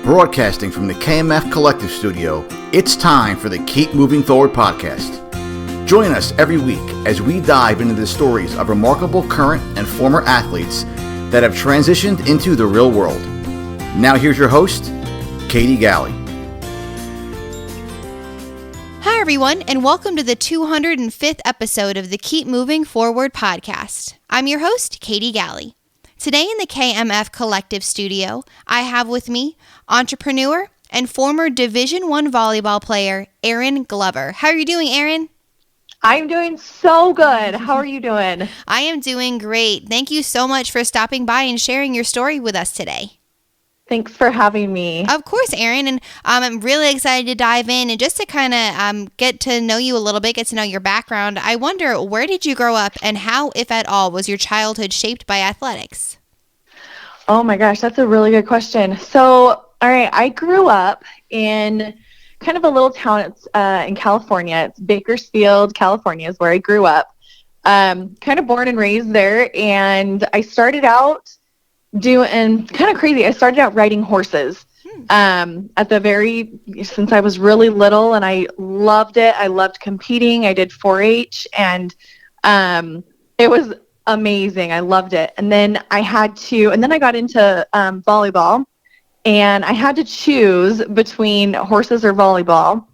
Broadcasting from the KMF Collective Studio, it's time for the Keep Moving Forward podcast. Join us every week as we dive into the stories of remarkable current and former athletes that have transitioned into the real world. Now here's your host, Katie Galley. Hi everyone, and welcome to the 205th episode of the Keep Moving Forward podcast. I'm your host, Katie Galley. Today in the KMF Collective Studio, I have with me entrepreneur and former Division I volleyball player, Erin Glover. How are you doing, Erin? I'm doing so good. How are you doing? I am doing great. Thank you so much for stopping by and sharing your story with us today. Thanks for having me. Of course, Erin, and I'm really excited to dive in and just to kind of get to know you a little bit, get to know your background. I wonder, where did you grow up and how, if at all, was your childhood shaped by athletics? Oh my gosh, that's a really good question. So, all right, I grew up in kind of a little town. It's in California. It's Bakersfield, California is where I grew up. Kind of born and raised there, and I started out doing kind of crazy. I started out riding horses since I was really little, and I loved it. I loved competing. I did 4-H, and it was amazing. I loved it. And then I got into volleyball, and I had to choose between horses or volleyball,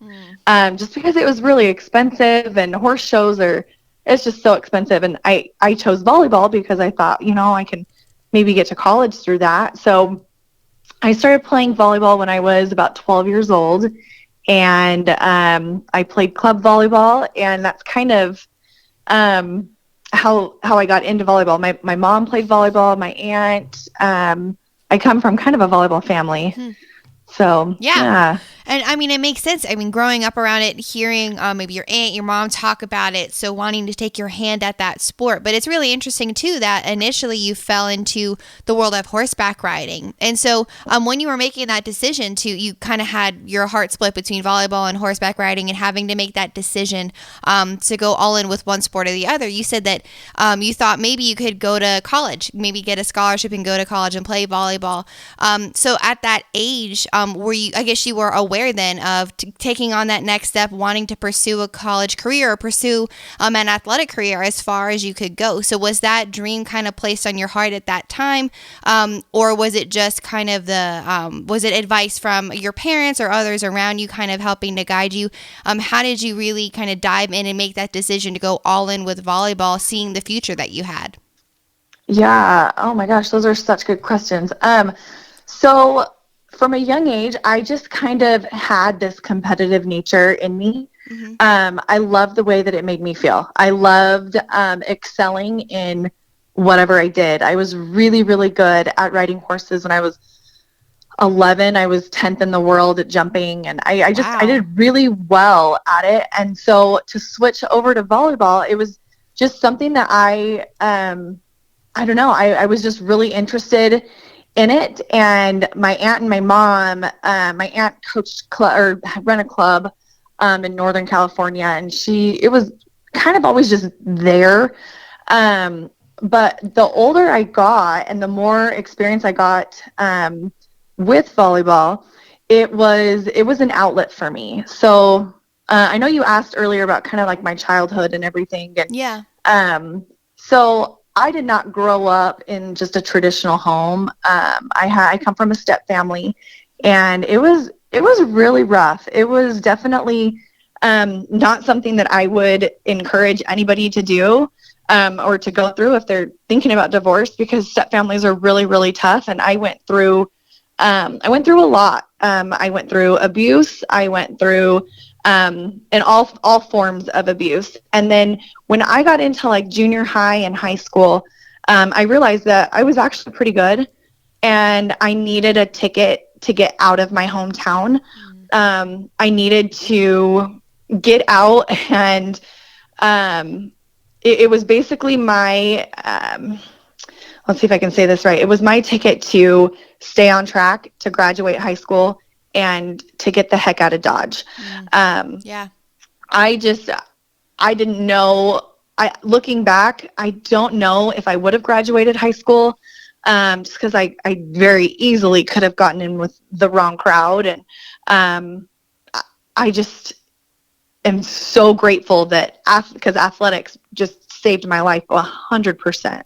just because it was really expensive, and horse shows it's just so expensive. And I chose volleyball because I thought, I can maybe get to college through that. So I started playing volleyball when I was about 12 years old, and I played club volleyball, and that's kind of how I got into volleyball. My mom played volleyball, my aunt. I come from kind of a volleyball family. So, yeah. And I mean, it makes sense. I mean, growing up around it, hearing maybe your aunt, your mom talk about it, so wanting to take your hand at that sport. But it's really interesting, too, that initially you fell into the world of horseback riding. And so when you were making that decision you kind of had your heart split between volleyball and horseback riding and having to make that decision to go all in with one sport or the other, you said that you thought maybe you could go to college, maybe get a scholarship and go to college and play volleyball. So at that age, I guess you were aware then of taking on that next step, wanting to pursue a college career or pursue an athletic career as far as you could go. So was that dream kind of placed on your heart at that time? Or was it just kind of was it advice from your parents or others around you kind of helping to guide you? How did you really kind of dive in and make that decision to go all in with volleyball, seeing the future that you had? Yeah. Oh my gosh, those are such good questions. So from a young age, I just kind of had this competitive nature in me. Mm-hmm. I loved the way that it made me feel. I loved excelling in whatever I did. I was really, really good at riding horses. When I was 11, I was 10th in the world at jumping, and I did really well at it. And so to switch over to volleyball, it was just something that I was just really interested in it. And my aunt and my mom, my aunt coached ran a club in Northern California, and it was kind of always just there. But the older I got and the more experience I got with volleyball, it was an outlet for me. So I know you asked earlier about kind of like my childhood and everything. And, yeah. So I did not grow up in just a traditional home. I come from a step family, and it was really rough. It was definitely not something that I would encourage anybody to do or to go through if they're thinking about divorce, because step families are really, really tough. And I went through a lot. I went through abuse. I went through and all forms of abuse. And then when I got into like junior high and high school, I realized that I was actually pretty good, and I needed a ticket to get out of my hometown. I needed to get out, and it was basically my, let's see if I can say this right. It was my ticket to stay on track, to graduate high school, and to get the heck out of Dodge. Yeah. I didn't know. Looking back, I don't know if I would have graduated high school. just because I very easily could have gotten in with the wrong crowd. And I just am so grateful that because athletics just saved my life 100%.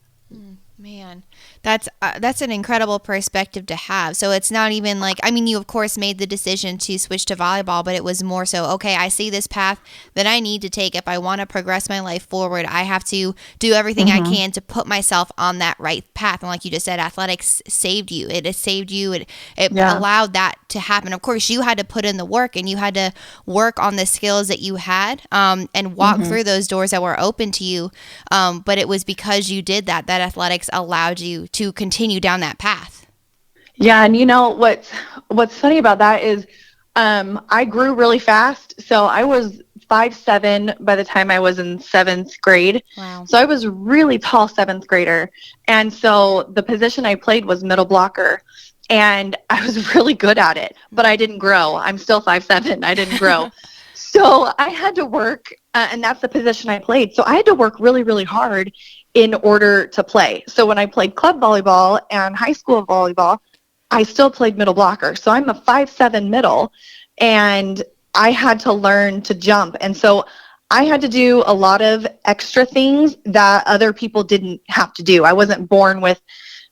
Man, that's an incredible perspective to have. So it's not even like, I mean, you of course made the decision to switch to volleyball, but it was more so, okay, I see this path that I need to take. If I want to progress my life forward, I have to do everything I can to put myself on that right path. And like you just said, athletics saved you. It has saved you. It allowed that to happen. Of course, you had to put in the work, and you had to work on the skills that you had, and walk through those doors that were open to you. But it was because you did that athletics allowed you to continue down that path. Yeah. And you know, what's funny about that is, I grew really fast. So I was 5'7" by the time I was in 7th grade. Wow. So I was really tall 7th grader. And so the position I played was middle blocker. And I was really good at it, but I didn't grow. I'm still 5'7". I didn't grow. So I had to work, and that's the position I played. So I had to work really, really hard in order to play. So when I played club volleyball and high school volleyball, I still played middle blocker. So I'm a 5'7" middle, and I had to learn to jump. And so I had to do a lot of extra things that other people didn't have to do. I wasn't born with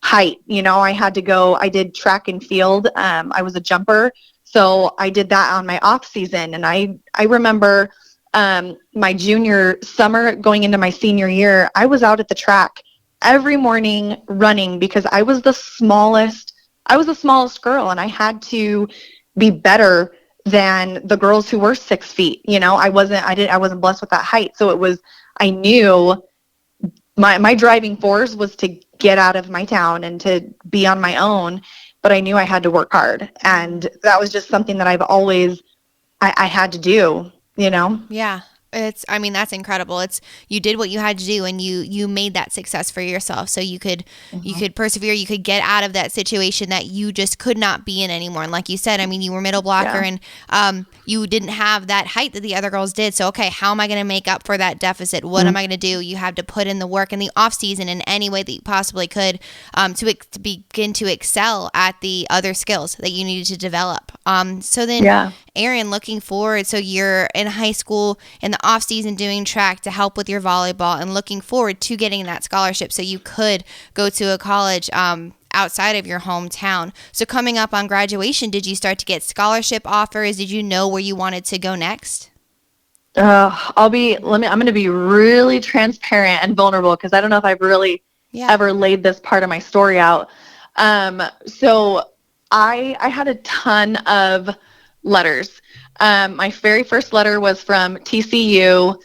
height. You know, I did track and field. I was a jumper. So I did that on my off season. And I remember my junior summer going into my senior year, I was out at the track every morning running because I was the smallest girl, and I had to be better than the girls who were 6 feet. You know, I wasn't blessed with that height. So I knew my driving force was to get out of my town and to be on my own, but I knew I had to work hard. And that was just something that I've always, I had to do, you know? Yeah. That's incredible. You did what you had to do, and you made that success for yourself. So you could persevere, you could get out of that situation that you just could not be in anymore. And like you said, I mean, you were middle blocker, and you didn't have that height that the other girls did. So, okay, how am I going to make up for that deficit? What am I going to do? You have to put in the work in the off season in any way that you possibly could, to begin to excel at the other skills that you needed to develop. So then, Erin, looking forward, so you're in high school in the off season doing track to help with your volleyball, and looking forward to getting that scholarship so you could go to a college outside of your hometown. So coming up on graduation, did you start to get scholarship offers? Did you know where you wanted to go next? I'm going to be really transparent and vulnerable, because I don't know if I've really ever laid this part of my story out. So I had a ton of letters. My very first letter was from TCU,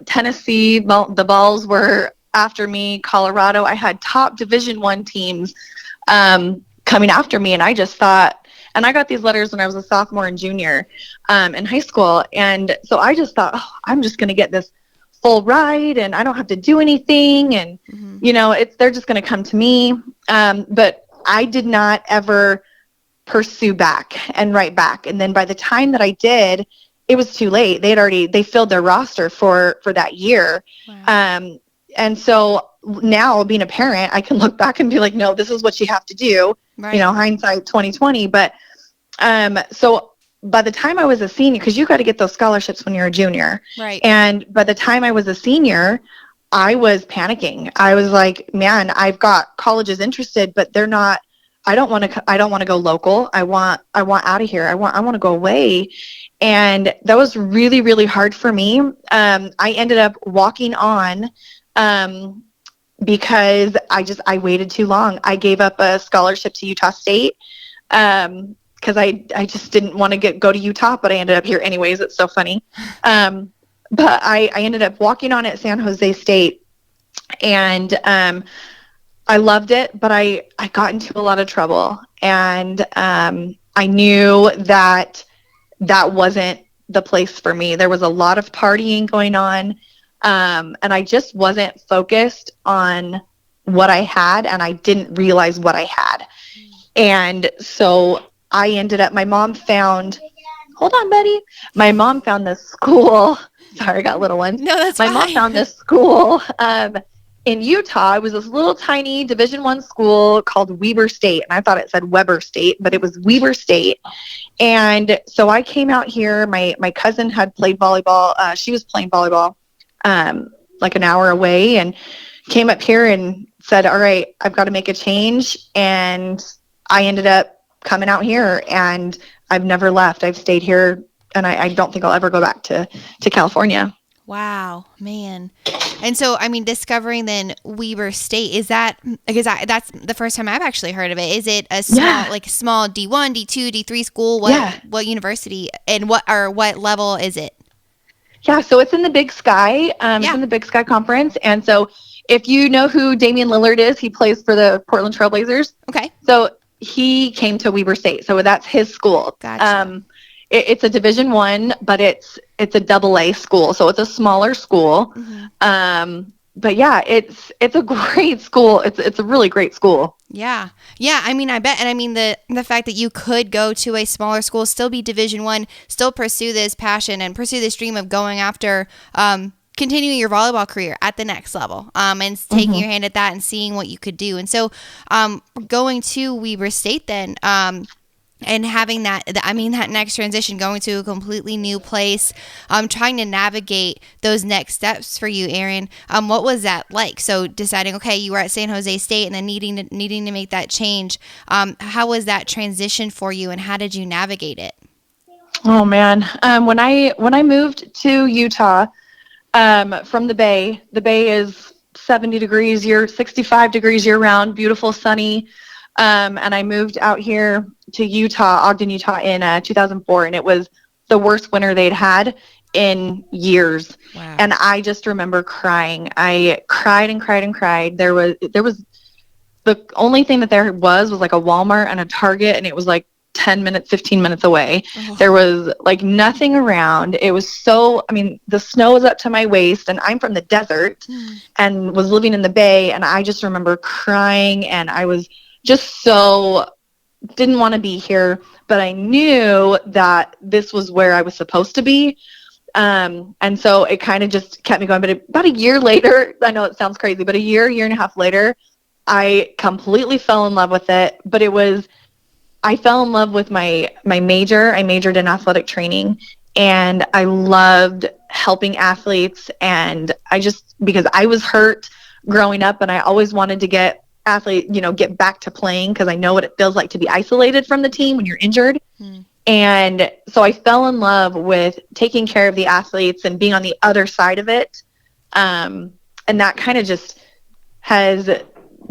Tennessee. The balls were after me. Colorado. I had top Division I teams coming after me, and I just thought. And I got these letters when I was a sophomore and junior in high school, and so I just thought, I'm just going to get this full ride, and I don't have to do anything, and you know, they're just going to come to me. But I did not ever pursue back and write back. And then by the time that I did, it was too late. They filled their roster for that year. Wow. And so now, being a parent, I can look back and be like, no, this is what you have to do. Right. You know, hindsight 2020. But so by the time I was a senior, because you got to get those scholarships when you're a junior. Right. And by the time I was a senior, I was panicking. I was like, man, I've got colleges interested, but they're not. I don't want to go local. I want out of here. I want to go away. And that was really, really hard for me. I ended up walking on because I waited too long. I gave up a scholarship to Utah State because I just didn't want to go to Utah, but I ended up here anyways. It's so funny. But I ended up walking on at San Jose State, and I loved it, but I got into a lot of trouble, and I knew that wasn't the place for me. There was a lot of partying going on, and I just wasn't focused on what I had, and I didn't realize what I had. And so I ended up, my mom found this school. Sorry, I got little ones. No, that's my fine. mom found this school, in Utah, it was this little tiny Division I school called Weber State. And I thought it said Weber State, but it was Weber State. And so I came out here. My cousin had played volleyball. She was playing volleyball like an hour away, and came up here and said, all right, I've got to make a change. And I ended up coming out here, and I've never left. I've stayed here, and I don't think I'll ever go back to California. Wow, man. And so, I mean, discovering then Weber State, is that, because that's the first time I've actually heard of it. Is it a small, like small D1, D2, D3 school? What university and what level is it? Yeah, so it's in the Big Sky. It's in the Big Sky Conference. And so if you know who Damian Lillard is, he plays for the Portland Trailblazers. Okay. So he came to Weber State. So that's his school. Gotcha. It's a Division I, but it's a AA school. So it's a smaller school. Mm-hmm. But yeah, it's a great school. It's a really great school. Yeah. Yeah. I mean, I bet. And I mean, the fact that you could go to a smaller school, still be Division I, still pursue this passion and pursue this dream of going after, continuing your volleyball career at the next level, and taking your hand at that and seeing what you could do. And so, going to Weber State then, and having that next transition, going to a completely new place, trying to navigate those next steps for you, Erin. What was that like? So deciding, okay, you were at San Jose State and then needing to make that change. How was that transition for you, and how did you navigate it? Oh man. When I moved to Utah, from the Bay is 70 degrees 65 degrees year round, beautiful, sunny. And I moved out here to Utah, Ogden, Utah in 2004, and it was the worst winter they'd had in years. Wow. And I just remember crying. I cried and cried and cried. There was the only thing that there was like a Walmart and a Target, and it was like 10 minutes, 15 minutes away. Oh. There was like nothing around. It was the snow was up to my waist, and I'm from the desert and was living in the Bay. And I just remember crying, and I was just didn't want to be here, but I knew that this was where I was supposed to be. And so it kind of just kept me going. But about a year later, I know it sounds crazy, but a year and a half later, I completely fell in love with it. But I fell in love with my major. I majored in athletic training, and I loved helping athletes. And because I was hurt growing up, and I always wanted to get back to playing, because I know what it feels like to be isolated from the team when you're injured. And so I fell in love with taking care of the athletes and being on the other side of it. And that kind of just has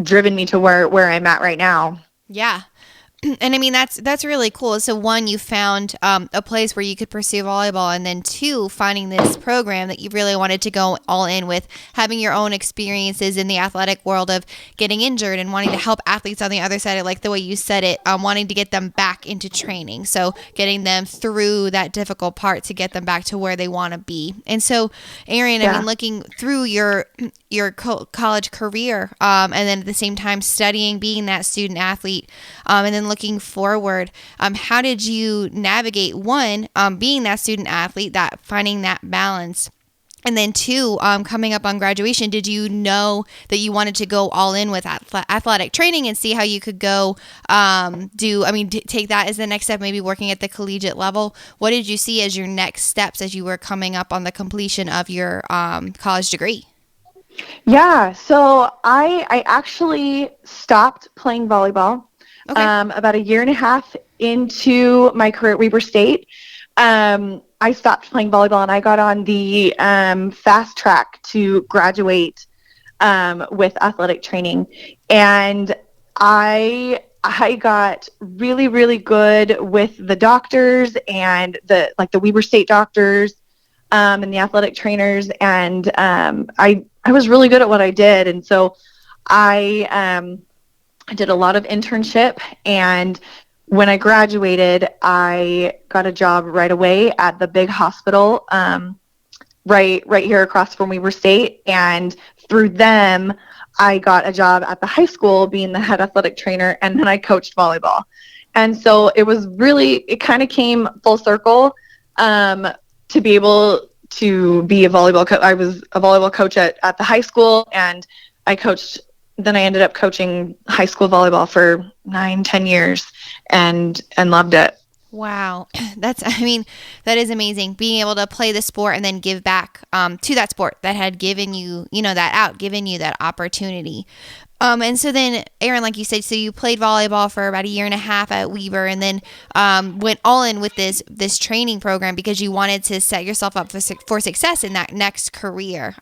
driven me to where I'm at right now. Yeah. And I mean, that's really cool. So one, you found a place where you could pursue volleyball, and then two, finding this program that you really wanted to go all in with, having your own experiences in the athletic world of getting injured and wanting to help athletes on the other side, like the way you said it, wanting to get them back into training. So getting them through that difficult part to get them back to where they want to be. And so, Erin, I mean, looking through your college career, and then at the same time studying, being that student athlete, and then looking forward, how did you navigate one, being that student athlete, that finding that balance, and then two, coming up on graduation? Did you know that you wanted to go all in with athletic training and see how you could go take that as the next step, maybe working at the collegiate level? What did you see as your next steps as you were coming up on the completion of your college degree? Yeah, so I actually stopped playing volleyball. Okay. About a year and a half into my career at Weber State. I stopped playing volleyball, and I got on the fast track to graduate with athletic training. And I got really, really good with the doctors and the Weber State doctors and the athletic trainers. And I was really good at what I did. And so I did a lot of internship, and when I graduated, I got a job right away at the big hospital, right here across from Weber State. And through them, I got a job at the high school being the head athletic trainer, and then I coached volleyball. And so it kind of came full circle to be able to be a volleyball coach. I was a volleyball coach at the high school, and then I ended up coaching high school volleyball for 9-10 years and loved it. Wow. That is amazing. Being able to play the sport and then give back to that sport that had given you, given you that opportunity. And so then, Erin, like you said, so you played volleyball for about a year and a half at Weber, and then went all in with this training program because you wanted to set yourself up for success in that next career.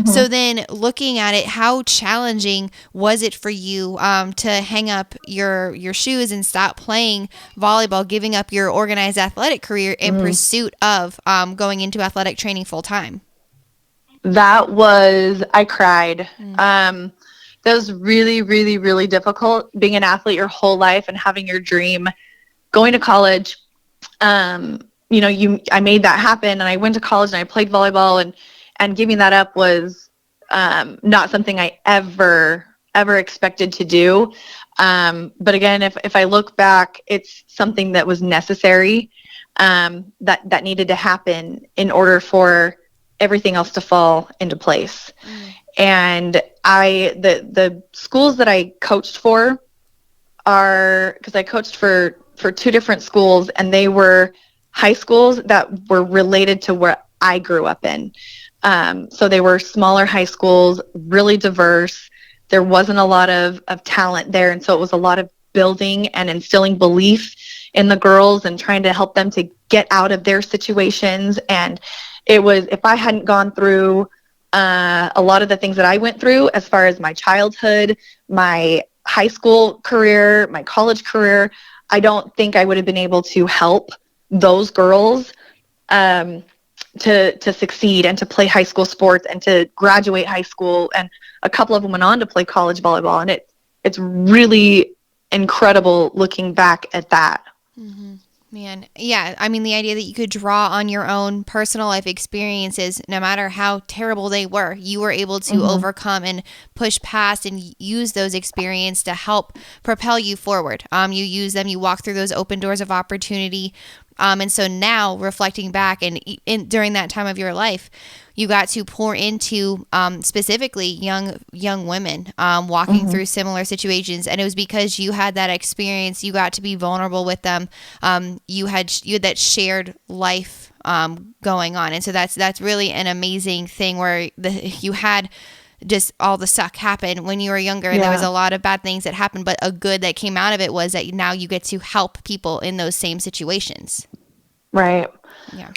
So then, looking at it, how challenging was it for you to hang up your shoes and stop playing volleyball, giving up your organized athletic career in pursuit of going into athletic training full time? I cried. That was really, really, really difficult, being an athlete your whole life and having your dream. Going to college, I made that happen, and I went to college and I played volleyball, and giving that up was not something I ever expected to do. But again, if I look back, it's something that was necessary, that needed to happen in order for everything else to fall into place. And the schools that I coached for because I coached for 2 different schools, and they were high schools that were related to where I grew up in. So they were smaller high schools, really diverse. There wasn't a lot of talent there. And so it was a lot of building and instilling belief in the girls and trying to help them to get out of their situations. And it was, if I hadn't gone through a lot of the things that I went through as far as my childhood, my high school career, my college career, I don't think I would have been able to help those girls to succeed and to play high school sports and to graduate high school. And a couple of them went on to play college volleyball. And it's really incredible looking back at that. Mm-hmm. Man, yeah. The idea that you could draw on your own personal life experiences, no matter how terrible they were, you were able to overcome and push past and use those experiences to help propel you forward. You use them, you walk through those open doors of opportunity. And so now, reflecting back and during that time of your life, you got to pour into specifically young women walking through similar situations, and it was because you had that experience. You got to be vulnerable with them. You had that shared life going on, and so that's really an amazing thing where you had just all the suck happen when you were younger, and there was a lot of bad things that happened, but a good that came out of it was that now you get to help people in those same situations. Right. Yeah.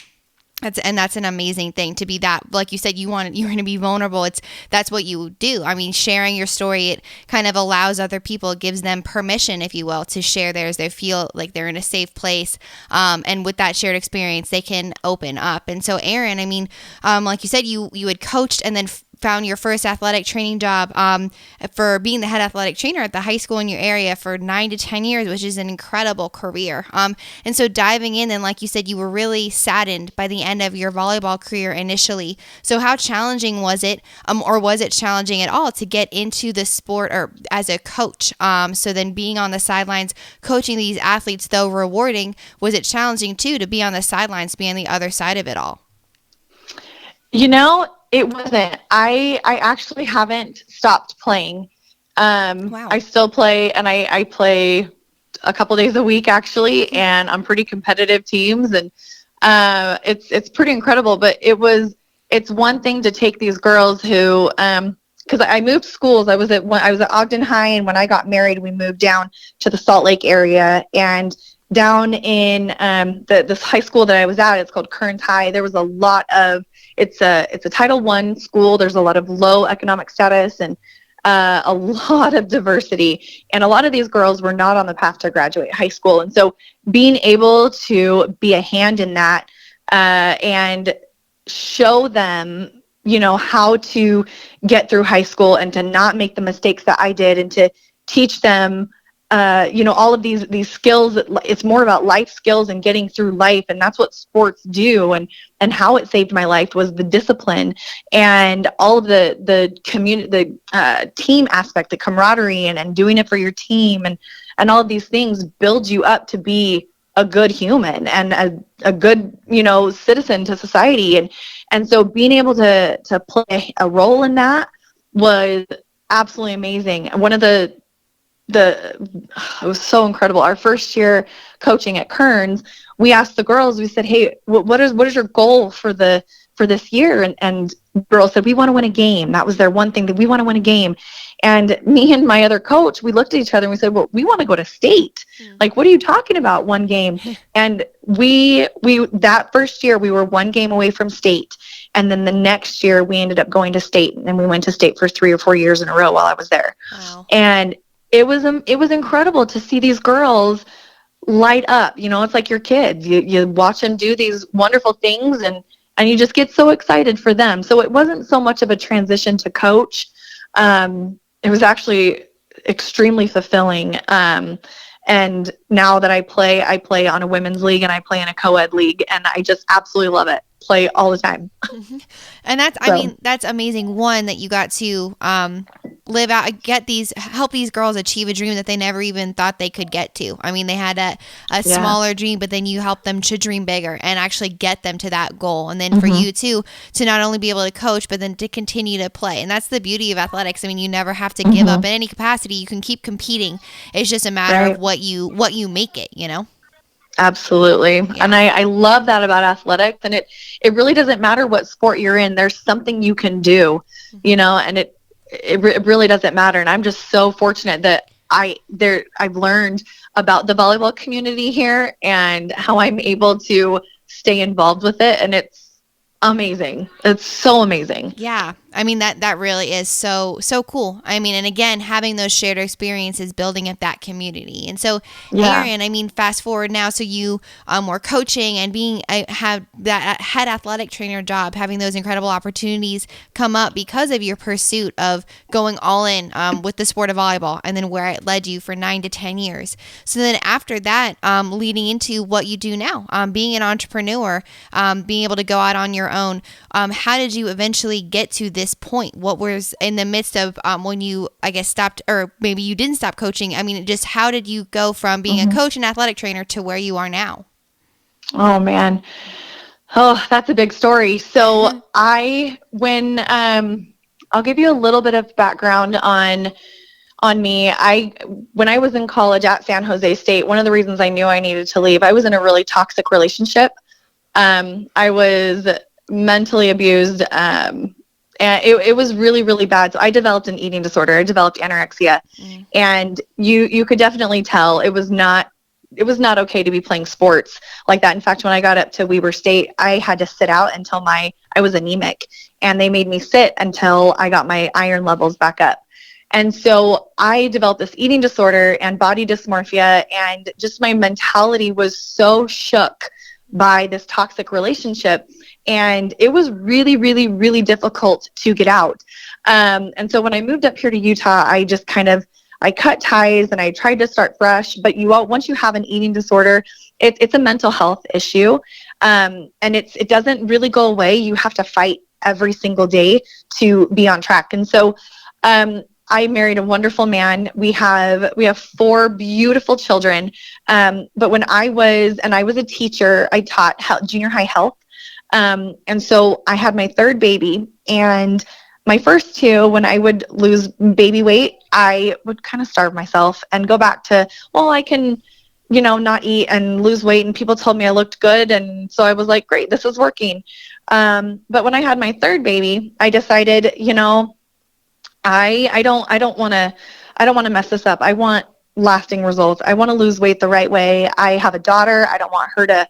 That's an amazing thing to be that, like you said, you're going to be vulnerable. That's what you do. Sharing your story, it kind of allows other people, it gives them permission, if you will, to share theirs. They feel like they're in a safe place. And with that shared experience, they can open up. And so, Erin, like you said, you had coached and then found your first athletic training job for being the head athletic trainer at the high school in your area for 9 to 10 years, which is an incredible career. And so diving in, and like you said, you were really saddened by the end of your volleyball career initially. So how challenging was it, or was it challenging at all to get into the sport or as a coach? So then being on the sidelines, coaching these athletes, though rewarding, was it challenging too to be on the sidelines, be on the other side of it all? It wasn't. I actually haven't stopped playing. Wow. I still play, and I play a couple days a week actually, and I'm pretty competitive teams, and it's pretty incredible. But it's one thing to take these girls who, because I moved schools. I was at Ogden High, and when I got married, we moved down to the Salt Lake area, and down in this high school that I was at, it's called Kearns High. There was a lot of it's a Title I school. There's a lot of low economic status and a lot of diversity. And a lot of these girls were not on the path to graduate high school. And so being able to be a hand in that and show them, how to get through high school and to not make the mistakes that I did, and to teach them all of these skills. It's more about life skills and getting through life, and that's what sports do. And how it saved my life was the discipline and all of the community, the team aspect, the camaraderie, and doing it for your team, and all of these things build you up to be a good human and a good citizen to society. And so being able to play a role in that was absolutely amazing. One of the it was so incredible. Our first year coaching at Kearns, we asked the girls, we said, hey, what is your goal for this year? And girls said, we want to win a game. That was their one thing, that we want to win a game. And me and my other coach, we looked at each other and we said, well, we want to go to state. Like, what are you talking about, one game? And we that first year we were one game away from state. And then the next year we ended up going to state, and we went to state for 3 or 4 years in a row while I was there. Wow. And it was incredible to see these girls light up. You know, it's like your kids. You watch them do these wonderful things, and you just get so excited for them. So it wasn't so much of a transition to coach. It was actually extremely fulfilling. And now that I play on a women's league, and I play in a co-ed league, and I just absolutely love it. Play all the time. And I mean, that's amazing. One, that you got to live out, help these girls achieve a dream that they never even thought they could get to. I mean, they had a smaller dream, but then you helped them to dream bigger and actually get them to that goal. And then for you too, to not only be able to coach, but then to continue to play. And that's the beauty of athletics. I mean, you never have to give up in any capacity. You can keep competing. It's just a matter of what you make it, you know? Absolutely. Yeah. And I love that about athletics. And it really doesn't matter what sport you're in. There's something you can do, you know, and it really doesn't matter. And I'm just so fortunate that I've learned about the volleyball community here and how I'm able to stay involved with it. And it's amazing. It's so amazing. Yeah. I mean, that really is so cool. I mean, and again, having those shared experiences, building up that community. And so, Erin, I mean, fast forward now, so you were coaching and have that head athletic trainer job, having those incredible opportunities come up because of your pursuit of going all in with the sport of volleyball, and then where it led you for 9 to 10 years. So then after that, leading into what you do now, being an entrepreneur, being able to go out on your own, how did you eventually get to this point? What was in the midst of when you, I guess, stopped, or maybe you didn't stop coaching? I mean, just how did you go from being a coach and athletic trainer to where you are now? Oh man. Oh, that's a big story. So I'll give you a little bit of background on me. When I was in college at San Jose State, one of the reasons I knew I needed to leave, I was in a really toxic relationship. I was mentally abused, and it was really, really bad. So I developed an eating disorder. I developed anorexia, and you could definitely tell it was not okay to be playing sports like that. In fact, when I got up to Weber State, I had to sit out until I was anemic, and they made me sit until I got my iron levels back up. And so I developed this eating disorder and body dysmorphia, and just my mentality was so shook by this toxic relationship. And it was really, really, really difficult to get out. And so when I moved up here to Utah, I just I cut ties and I tried to start fresh. But once you have an eating disorder, it's a mental health issue. And it doesn't really go away. You have to fight every single day to be on track. And so I married a wonderful man. We have 4 beautiful children. But when I was a teacher, I taught junior high health. And so I had my 3rd baby, and my first 2, when I would lose baby weight, I would kind of starve myself and go back to, well, I can, not eat and lose weight. And people told me I looked good. And so I was like, great, this is working. But when I had my 3rd baby, I decided, I don't want to mess this up. I want lasting results. I want to lose weight the right way. I have a daughter. I don't want her to,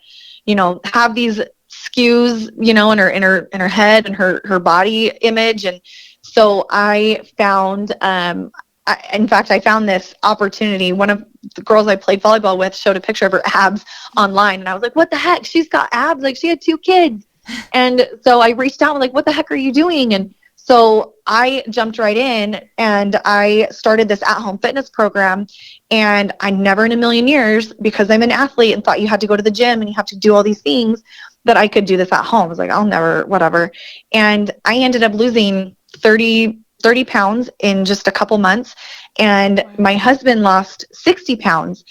have these skews, in her head and her body image. And so I found, I found this opportunity. One of the girls I played volleyball with showed a picture of her abs online. And I was like, what the heck? She's got abs. Like, she had 2 kids. And so I reached out and like, what the heck are you doing? And so I jumped right in and I started this at-home fitness program. And I never in a million years, because I'm an athlete and thought you had to go to the gym and you have to do all these things, that I could do this at home. I was like, I'll never, whatever. And I ended up losing 30 pounds in just a couple months. And my husband lost 60 pounds.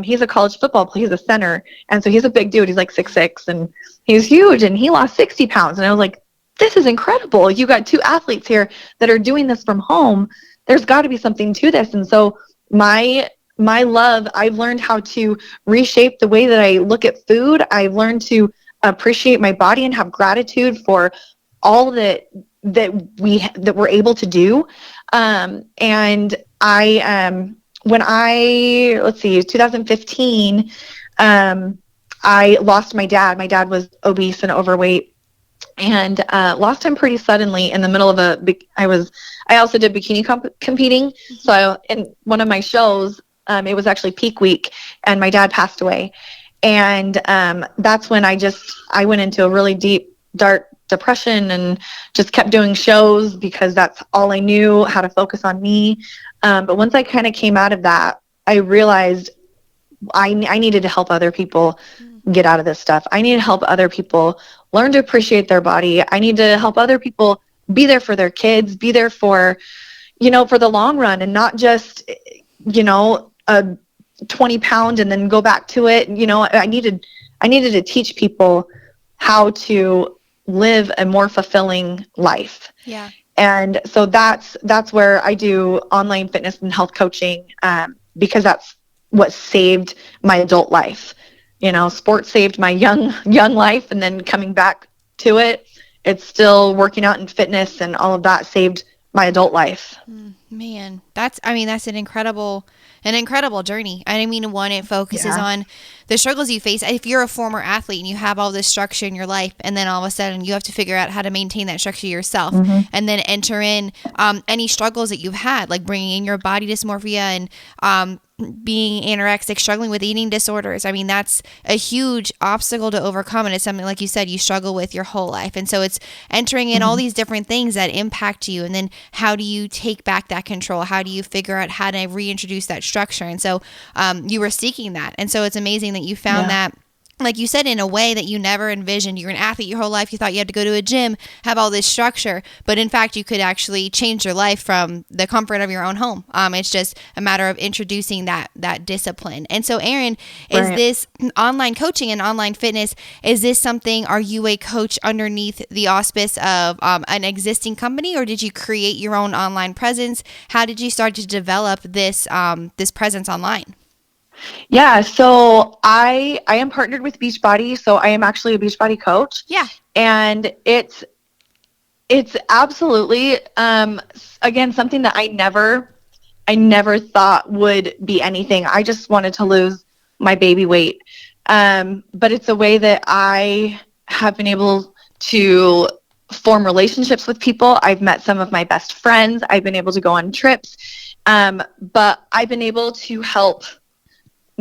He's a college football player. He's a center. And so he's a big dude. He's like 6'6", and he's huge. And he lost 60 pounds. And I was like, this is incredible. You got 2 athletes here that are doing this from home. there's got to be something to this. And so my love, I've learned how to reshape the way that I look at food. I've learned to appreciate my body and have gratitude for all that we're able to do. And I when I let's see, 2015, I lost my dad. My dad was obese and overweight, and lost him pretty suddenly in the middle of I also did bikini competing. So in one of my shows, it was actually peak week, and my dad passed away. And that's when I went into a really deep, dark depression and just kept doing shows because that's all I knew, how to focus on me. But once I kind of came out of that, I realized I needed to help other people get out of this stuff. I need to help other people learn to appreciate their body. I need to help other people be there for their kids, be there for the long run, and not just, a 20 pound and then go back to it. I needed to teach people how to live a more fulfilling life. Yeah. And so that's where I do online fitness and health coaching, because that's what saved my adult life. Sports saved my young life, and then coming back to it, it's still working out and fitness and all of that saved my adult life. Man, that's an incredible journey. I mean, one, it focuses on the struggles you face. If you're a former athlete and you have all this structure in your life, and then all of a sudden you have to figure out how to maintain that structure yourself, and then enter in any struggles that you've had, like bringing in your body dysmorphia and being anorexic, struggling with eating disorders. I mean, that's a huge obstacle to overcome, and it's something, like you said, you struggle with your whole life. And so it's entering in all these different things that impact you, and then how do you take back that control? How do you figure out how to reintroduce that structure? And so you were seeking that, and so it's amazing that you found that, like you said, in a way that you never envisioned. You're an athlete your whole life. You thought you had to go to a gym, have all this structure, but in fact, you could actually change your life from the comfort of your own home. It's just a matter of introducing that discipline. And so, Erin, is this online coaching and online fitness, is this something, are you a coach underneath the auspice of an existing company, or did you create your own online presence? How did you start to develop this presence online? Yeah, so I am partnered with Beachbody, so I am actually a Beachbody coach. Yeah. And it's absolutely again something that I never thought would be anything. I just wanted to lose my baby weight. But it's a way that I have been able to form relationships with people. I've met some of my best friends. I've been able to go on trips. But I've been able to help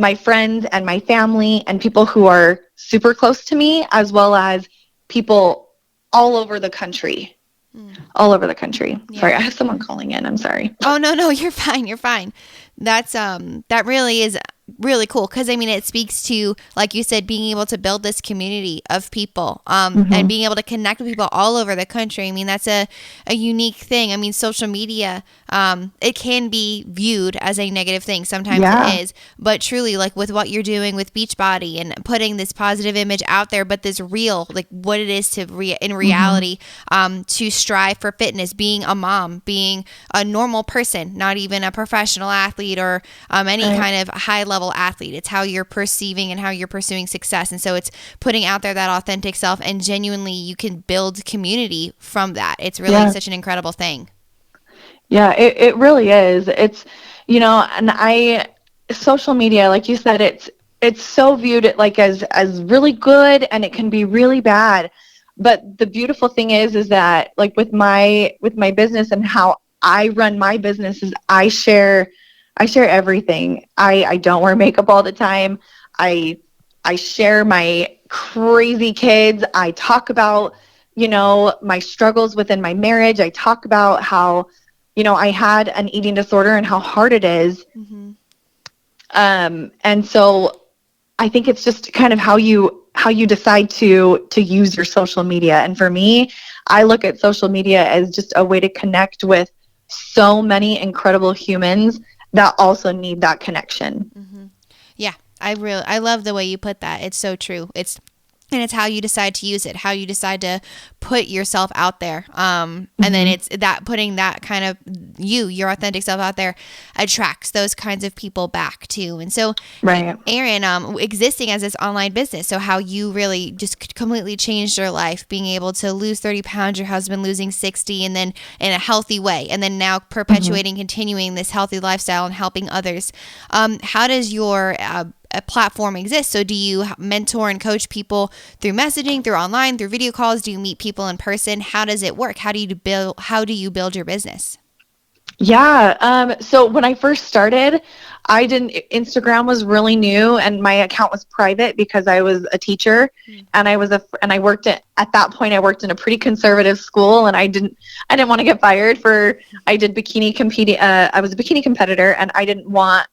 my friends and my family and people who are super close to me, as well as people all over the country. All over the country. Yeah. Sorry, I have someone calling in. I'm sorry. Oh, no, you're fine. You're fine. That's that really is really cool, because I mean, it speaks to, like you said, being able to build this community of people and being able to connect with people all over the country. I mean, that's a unique thing. I mean, social media, it can be viewed as a negative thing. Sometimes it is, but truly, like with what you're doing with Beachbody and putting this positive image out there, but this real, like what it is to in reality, to strive for fitness, being a mom, being a normal person, not even a professional athlete or any kind of high level athlete. It's how you're perceiving and how you're pursuing success. And so it's putting out there that authentic self, and genuinely you can build community from that. It's really such an incredible thing. Yeah, it really is. It's, and social media, like you said, it's so viewed like as really good, and it can be really bad. But the beautiful thing is that, like with my business and how I run my business, is I share everything. I don't wear makeup all the time. I share my crazy kids. I talk about, my struggles within my marriage. I talk about how, I had an eating disorder and how hard it is. And so I think it's just kind of how you decide to use your social media. And for me, I look at social media as just a way to connect with so many incredible humans that also need that connection. Yeah, I love the way you put that. It's so true. It's And it's how you decide to use it, how you decide to put yourself out there. And then it's that putting that kind of your authentic self out there attracts those kinds of people back too. And so, Right. Erin, existing as this online business, so how you really just completely changed your life, being able to lose 30 pounds, your husband losing 60, and then in a healthy way, and then now perpetuating, continuing this healthy lifestyle and helping others. How does your a platform exists? So do you mentor and coach people through messaging, through online, through video calls? Do you meet people in person? How does it work? How do you build your business? Yeah. So when I first started, Instagram was really new and my account was private because I was a teacher and I worked at that point, I worked in a pretty conservative school and I didn't want to get fired I was a bikini competitor and I didn't want,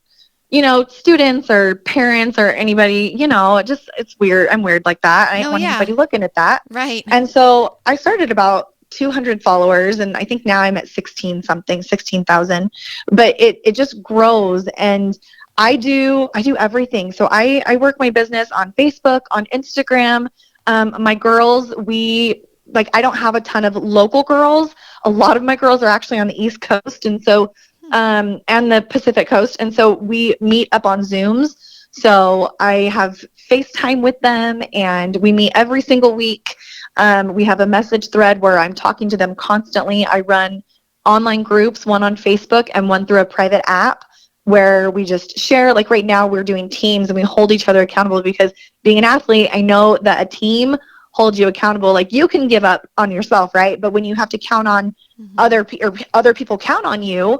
students or parents or anybody, it's weird. I'm weird like that. I didn't want anybody looking at that. Right. And so I started about 200 followers and I think now I'm at 16,000, but it just grows and I do everything. So I work my business on Facebook, on Instagram. My girls, I don't have a ton of local girls. A lot of my girls are actually on the East Coast. And so and the Pacific Coast. And so we meet up on Zooms. So I have FaceTime with them and we meet every single week. We have a message thread where I'm talking to them constantly. I run online groups, one on Facebook and one through a private app where we just share. Like right now we're doing teams and we hold each other accountable because being an athlete, I know that a team holds you accountable. Like you can give up on yourself, right? But when you have to count on other people count on you,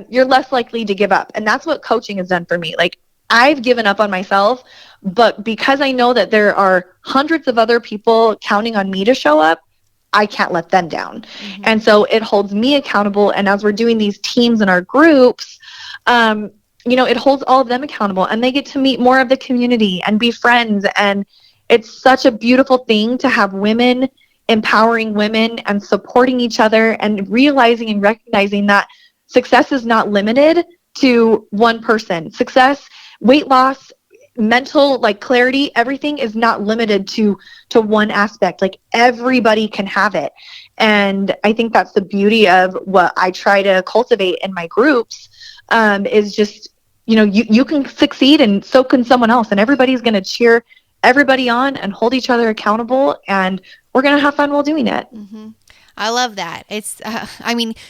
you're less likely to give up. And that's what coaching has done for me. Like I've given up on myself, but because I know that there are hundreds of other people counting on me to show up, I can't let them down. And so it holds me accountable. And as we're doing these teams in our groups, it holds all of them accountable and they get to meet more of the community and be friends. And it's such a beautiful thing to have women empowering women and supporting each other and realizing and recognizing that success is not limited to one person. Success, weight loss, mental clarity, everything is not limited to one aspect. Like everybody can have it. And I think that's the beauty of what I try to cultivate in my groups, is just, you can succeed and so can someone else. And everybody's going to cheer everybody on and hold each other accountable. And we're going to have fun while doing it. I love that. It's,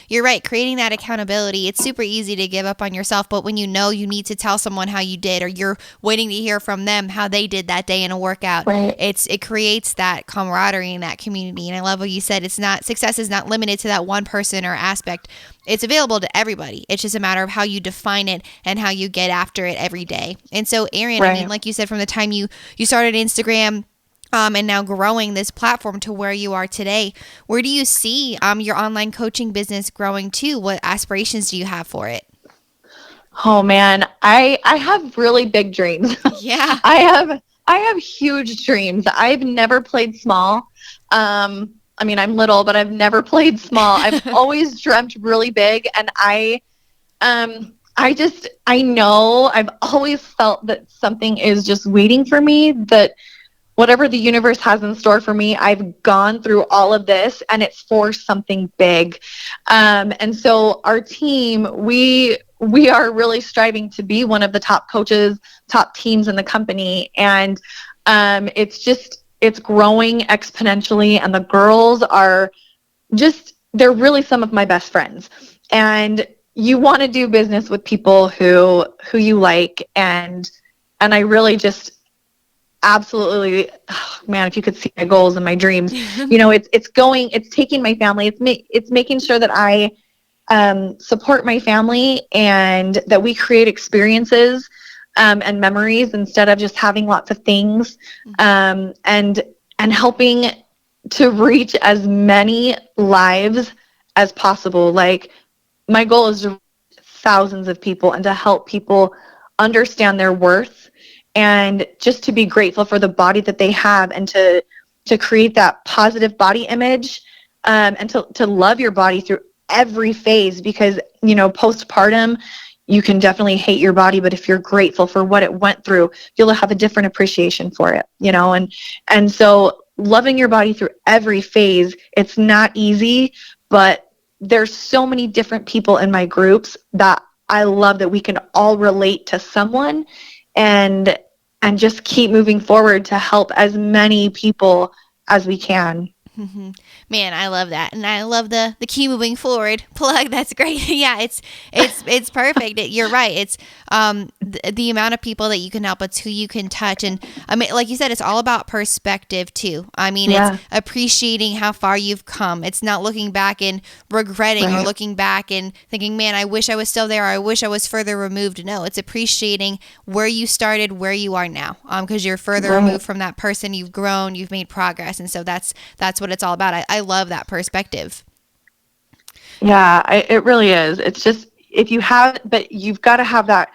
you're right. Creating that accountability, it's super easy to give up on yourself, but when you need to tell someone how you did, or you're waiting to hear from them how they did that day in a workout, right. It creates that camaraderie in that community. And I love what you said. Success is not limited to that one person or aspect. It's available to everybody. It's just a matter of how you define it and how you get after it every day. And so, Erin, right. Like you said, from the time you started Instagram, and now growing this platform to where you are today, where do you see your online coaching business growing to? What aspirations do you have for it? Oh man, I have really big dreams. Yeah. I have huge dreams. I've never played small. I'm little, but I've never played small. I've always dreamt really big, and I know I've always felt that something is just waiting for me, that whatever the universe has in store for me, I've gone through all of this and it's for something big. And so our team, we are really striving to be one of the top coaches, top teams in the company. And it's growing exponentially. And the girls are they're really some of my best friends. And you want to do business with people who you like. And I really just, absolutely, oh, man, if you could see my goals and my dreams, it's taking my family, it's making sure that I support my family and that we create experiences and memories instead of just having lots of things, and helping to reach as many lives as possible. Like my goal is to reach thousands of people and to help people understand their worth and just to be grateful for the body that they have and to create that positive body image, and to love your body through every phase, because, postpartum, you can definitely hate your body, but if you're grateful for what it went through, you'll have a different appreciation for it, and so loving your body through every phase, it's not easy, but there's so many different people in my groups that I love that we can all relate to someone and just keep moving forward to help as many people as we can. Mm-hmm. Man, I love that, and I love the keep moving forward plug. That's great. Yeah, it's perfect. You're right. It's the amount of people that you can help. It's who you can touch, and I mean, like you said, it's all about perspective too. I mean, It's appreciating how far you've come. It's not looking back and regretting or looking back and thinking, man, I wish I was still there. Or I wish I was further removed. No, it's appreciating where you started, where you are now, because you're further removed from that person. You've grown, you've made progress, and so that's what it's all about. I love that perspective. Yeah, it really is. It's just, but you've got to have that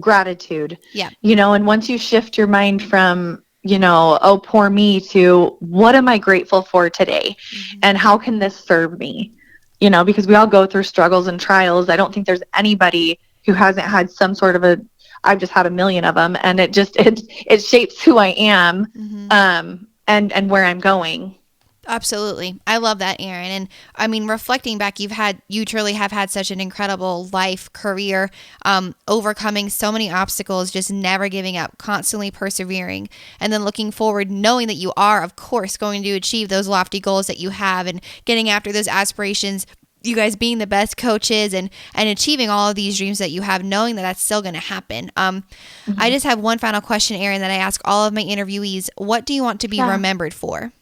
gratitude. Yeah. And once you shift your mind from, oh, poor me, to what am I grateful for today? Mm-hmm. And how can this serve me? Because we all go through struggles and trials. I don't think there's anybody who hasn't had some sort of I've just had a million of them, and it shapes who I am, mm-hmm. And where I'm going. Absolutely. I love that, Erin. And I mean, reflecting back, you truly have had such an incredible life, career, overcoming so many obstacles, just never giving up, constantly persevering, and then looking forward, knowing that you are, of course, going to achieve those lofty goals that you have and getting after those aspirations, you guys being the best coaches and achieving all of these dreams that you have, knowing that that's still going to happen. Mm-hmm. I just have one final question, Erin, that I ask all of my interviewees. What do you want to be remembered for?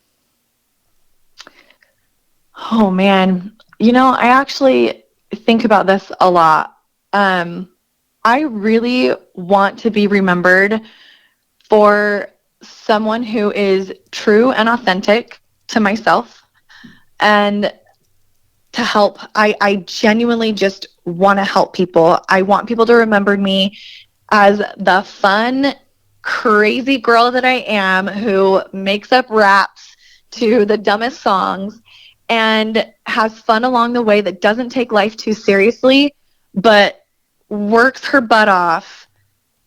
Oh, man. I actually think about this a lot. I really want to be remembered for someone who is true and authentic to myself and to help. I genuinely just want to help people. I want people to remember me as the fun, crazy girl that I am who makes up raps to the dumbest songs and has fun along the way, that doesn't take life too seriously, but works her butt off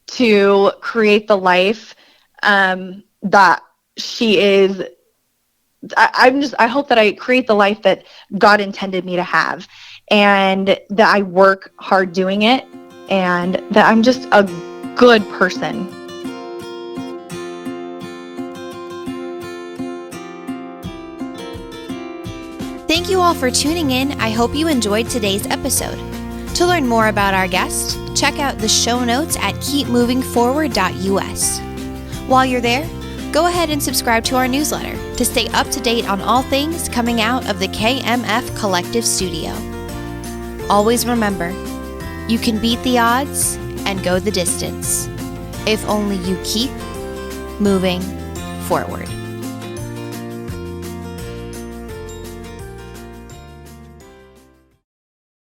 to create the life that she is. I hope that I create the life that God intended me to have, and that I work hard doing it, and that I'm just a good person. Thank you all for tuning in. I hope you enjoyed today's episode. To learn more about our guest, check out the show notes at keepmovingforward.us. While you're there, go ahead and subscribe to our newsletter to stay up to date on all things coming out of the KMF Collective Studio. Always remember, you can beat the odds and go the distance if only you keep moving forward.